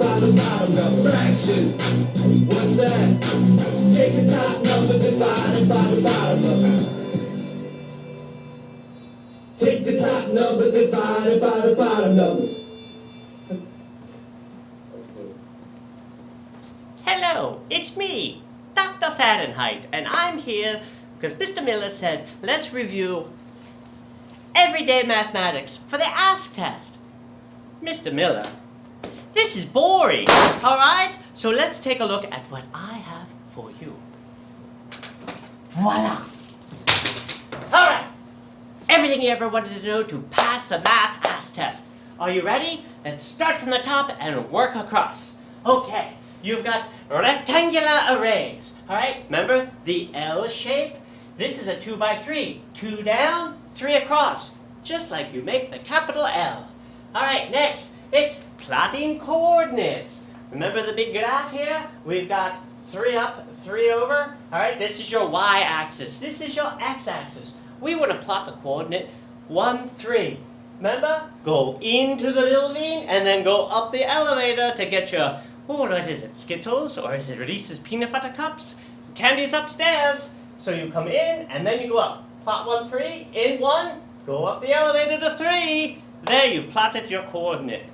bottom number. Fraction. What's that? Take the top number divided by the bottom number. Take the top number divided by the bottom number. Hello, it's me, Dr. Fahrenheit, and I'm here because Mr. Miller said let's review everyday mathematics for the Ask test. Mr. Miller, this is boring, alright? So let's take a look at what I have for you. Voila! Alright, everything you ever wanted to know to pass the Math Ask test. Are you ready? Let's start from the top and work across. Okay, you've got rectangular arrays, alright? Remember the L shape? This is a 2 by 3. 2 down, 3 across, just like you make the capital L. Alright, next, it's plotting coordinates. Remember the big graph here? We've got 3 up, 3 over. Alright, this is your y-axis. This is your x-axis. We want to plot the coordinate 1, 3. Remember? Go into the building and then go up the elevator to get your, what is it, Skittles? Or is it Reese's Peanut Butter Cups? Candy's upstairs. So you come in and then you go up. Plot 1, 3, in 1, go up the elevator to 3. There, you've plotted your coordinate.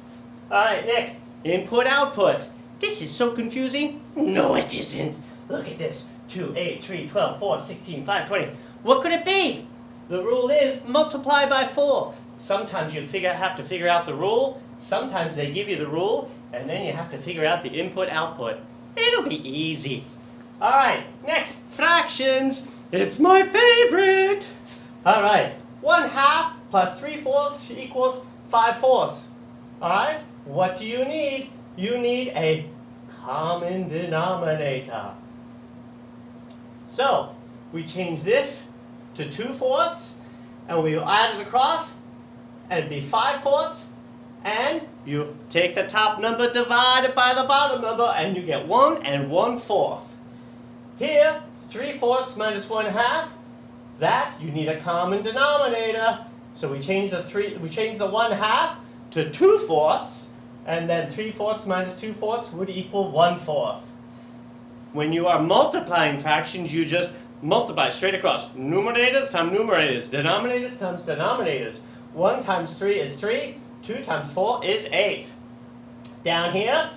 Alright, next, input, output. This is so confusing. No, it isn't. Look at this. 2, 8, 3, 12, 4, 16, 5, 20. What could it be? The rule is multiply by 4. Sometimes you have to figure out the rule. Sometimes they give you the rule, and then you have to figure out the input, output. It'll be easy. Alright, next, fractions. It's my favorite. Alright, 1/2 plus 3/4 equals 5/4. Alright, what do you need? You need a common denominator. So, we change this to 2/4, and we add it across, and it'd be 5/4, and you take the top number divided by the bottom number, and you get 1 and 1/4. Here, 3/4 minus 1/2, that you need a common denominator. So we change the 1/2 to 2/4, and then 3/4 minus 2/4 would equal 1/4. When you are multiplying fractions, you just multiply straight across. Numerators times numerators, denominators times denominators. 1 times 3 is 3, 2 times 4 is 8. Down here,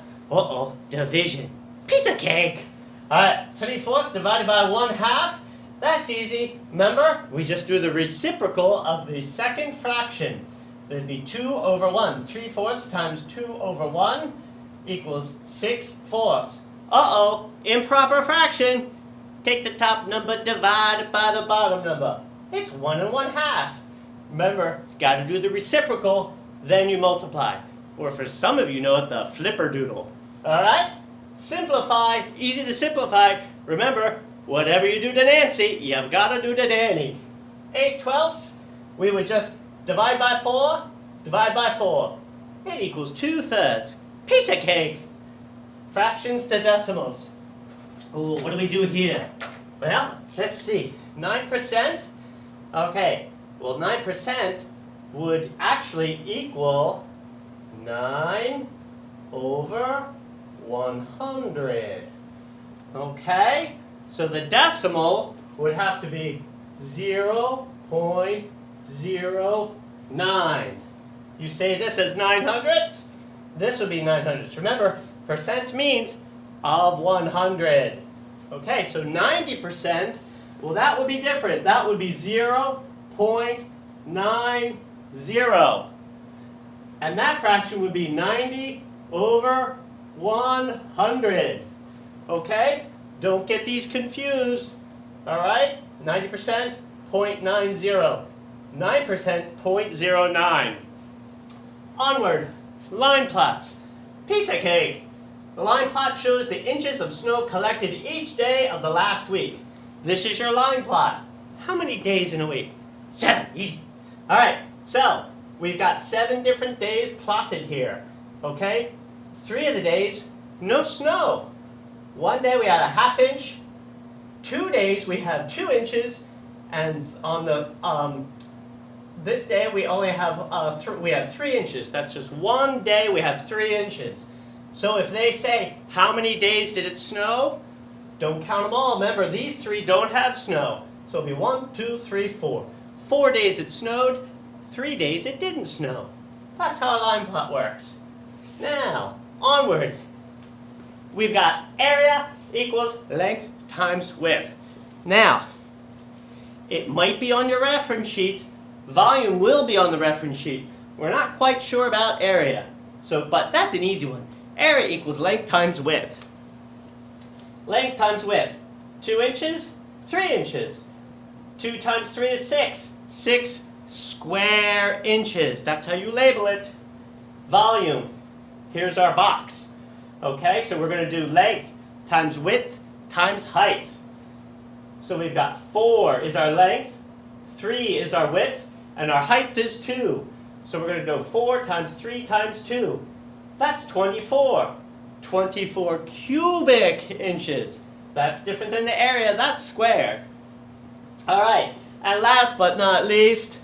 division. Piece of cake. Alright, 3/4 divided by 1/2. That's easy. Remember, we just do the reciprocal of the second fraction. That'd be 2 over 1. 3/4 times 2 over 1 equals 6/4. Improper fraction. Take the top number divided by the bottom number. It's 1 and 1/2. Remember, you got to do the reciprocal, then you multiply. Or for some of you know it, the flipperdoodle. Alright? Simplify. Easy to simplify. Remember, whatever you do to Nancy, you've got to do to Danny. 8/12, we would just divide by 4, divide by 4. It equals 2/3. Piece of cake. Fractions to decimals. Ooh, what do we do here? Well, let's see. 9%. Okay, well 9% would actually equal 9 over 100. Okay, so the decimal would have to be 0.09. You say this as 900ths? This would be 900ths. Remember, percent means of 100. Okay, so 90%, well that would be different. That would be 0.90. And that fraction would be 90 over 100. Okay? Don't get these confused. Alright? 90%, 0.90. 9%, 0.09. Onward. Line plots. Piece of cake. The line plot shows the inches of snow collected each day of the last week. This is your line plot. How many days in a week? 7. Easy. Alright, so we've got 7 different days plotted here. Okay? 3 of the days, no snow. 1 day we had a 1/2 inch. 2 days we have 2 inches. And on the this day we only have we have 3 inches. That's just 1 day we have 3 inches. So if they say, how many days did it snow? Don't count them all. Remember, these 3 don't have snow. So it'll be 1, 2, 3, 4. 4 days it snowed, 3 days it didn't snow. That's how a line plot works. Now, onward. We've got area equals length times width. Now, it might be on your reference sheet. Volume will be on the reference sheet. We're not quite sure about area. But that's an easy one. Area equals length times width. Length times width. 2 inches, 3 inches. 2 times 3 is 6. 6 square inches. That's how you label it. Volume. Here's our box. Okay, so we're going to do length times width times height. So we've got 4 is our length, 3 is our width, and our height is 2. So we're going to do 4 times 3 times 2. That's 24. 24 cubic inches. That's different than the area. That's square. All right, and last but not least,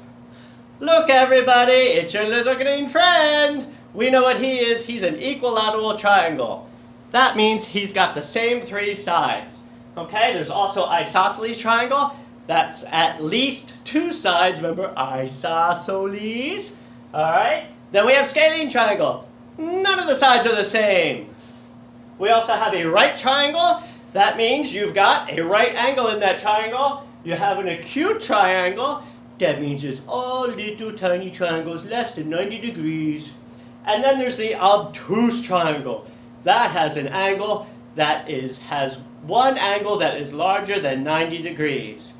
look everybody, it's your little green friend. We know what he is. He's an equilateral triangle. That means he's got the same 3 sides. Okay, there's also isosceles triangle. That's at least 2 sides. Remember, isosceles. All right. Then we have scalene triangle. None of the sides are the same. We also have a right triangle. That means you've got a right angle in that triangle. You have an acute triangle. That means it's all little tiny triangles less than 90 degrees. And then there's the obtuse triangle. That has an angle that has one angle that is larger than 90 degrees.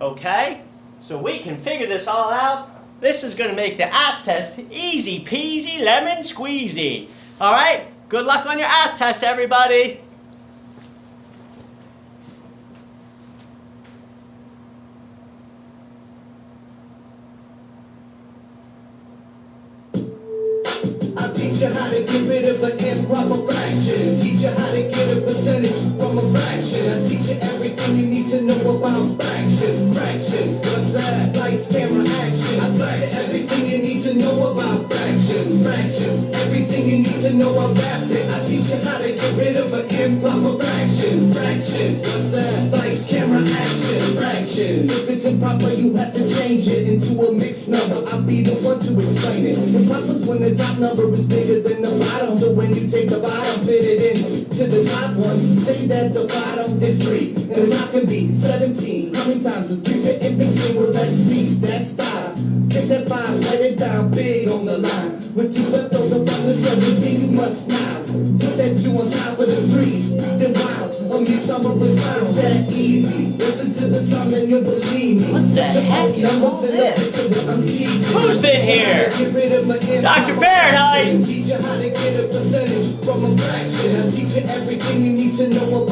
Okay? So we can figure this all out. This is going to make the ass test easy peasy lemon squeezy. All right? Good luck on your ass test, everybody. I'll teach you how to get rid of an improper fraction. Teach you how to get a percentage from a fraction. I'll teach you everything you need to know about fractions. Fractions, what's that? Lights, camera, action. I'll teach you everything you need to know about fractions. Fractions, everything you need to know about it. I'll teach you how to get rid of an improper fraction. Fractions, what's that? Lights, camera, action. Fractions, if it's improper, you have to change it into a mixed number. I'll be the one to explain it. Improper's when the top number is bigger than the bottom. So when you take the bottom, fit it in to the top one. Say that the bottom is 3 and the top can be 17. How many times is 3 fit in between? Well, let's see, that's 5. Take that 5, write it down big on the line. With 2 left over by the 17, you must smile. Put that 2 on top of the 3, then wow, on these number is found. It's that easy. Listen to the song and you'll believe me. What the heck is all this? Who's been here? Dr. Fahrenheit! Teach you how to get a percentage from a fraction. I'll teach you everything you need to know about